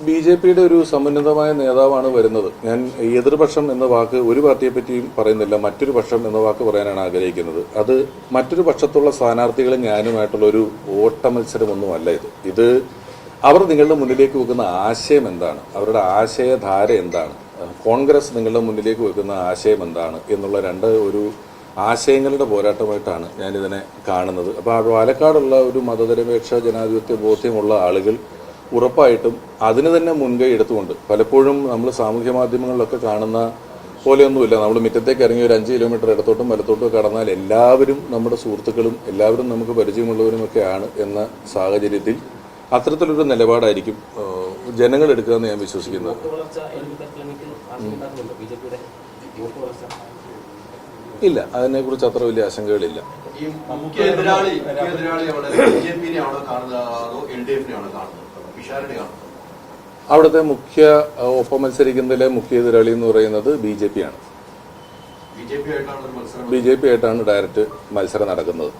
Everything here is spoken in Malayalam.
ബി.ജെ.പിയുടെ ഒരു സമുന്നതമായ നേതാവാണ് വരുന്നത്. ഞാൻ എതിർപക്ഷം എന്ന വാക്ക് ഒരു പാർട്ടിയെ പറ്റിയും പറയുന്നില്ല, മറ്റൊരു പക്ഷം എന്ന വാക്ക് പറയാനാണ് ആഗ്രഹിക്കുന്നത്. അത് മറ്റൊരു പക്ഷത്തുള്ള സ്ഥാനാർത്ഥികളെ ഞാനുമായിട്ടുള്ള ഒരു ഓട്ട മത്സരമൊന്നുമല്ല ഇത്. അവർ നിങ്ങളുടെ മുന്നിലേക്ക് വെക്കുന്ന ആശയം എന്താണ്, അവരുടെ ആശയധാര എന്താണ്, കോൺഗ്രസ് നിങ്ങളുടെ മുന്നിലേക്ക് വെക്കുന്ന ആശയം എന്താണ് എന്നുള്ള ഒരു ആശയങ്ങളുടെ പോരാട്ടമായിട്ടാണ് ഞാനിതിനെ കാണുന്നത്. അപ്പോൾ പാലക്കാടുള്ള ഒരു മതനിരപേക്ഷ ജനാധിപത്യ ബോധ്യമുള്ള ആളുകൾ ഉറപ്പായിട്ടും അതിന് തന്നെ മുൻകൈ എടുത്തുകൊണ്ട്, പലപ്പോഴും നമ്മൾ സാമൂഹ്യ മാധ്യമങ്ങളിലൊക്കെ കാണുന്ന പോലെയൊന്നുമില്ല. നമ്മൾ മുറ്റത്തേക്ക് ഇറങ്ങി ഒരു 5 കിലോമീറ്റർ ഇടത്തോട്ടും വലത്തോട്ടും കടന്നാൽ എല്ലാവരും നമ്മുടെ സുഹൃത്തുക്കളും എല്ലാവരും നമുക്ക് പരിചയമുള്ളവരുമൊക്കെയാണ് എന്ന സാഹചര്യത്തിൽ അത്തരത്തിലൊരു നിലപാടായിരിക്കും ജനങ്ങൾ എടുക്കുക എന്ന് ഞാൻ വിശ്വസിക്കുന്നത്. ഇല്ല, അതിനെക്കുറിച്ച് അത്ര വലിയ ആശങ്കകളില്ല. അവിടുത്തെ മുഖ്യ ഒപ്പം മത്സരിക്കുന്നതിലെ മുഖ്യ എതിരാളി എന്ന് പറയുന്നത് ബി.ജെ.പി ആണ്. ബി.ജെ.പി ആയിട്ടാണ് ഡയറക്റ്റ് മത്സരം നടക്കുന്നത്.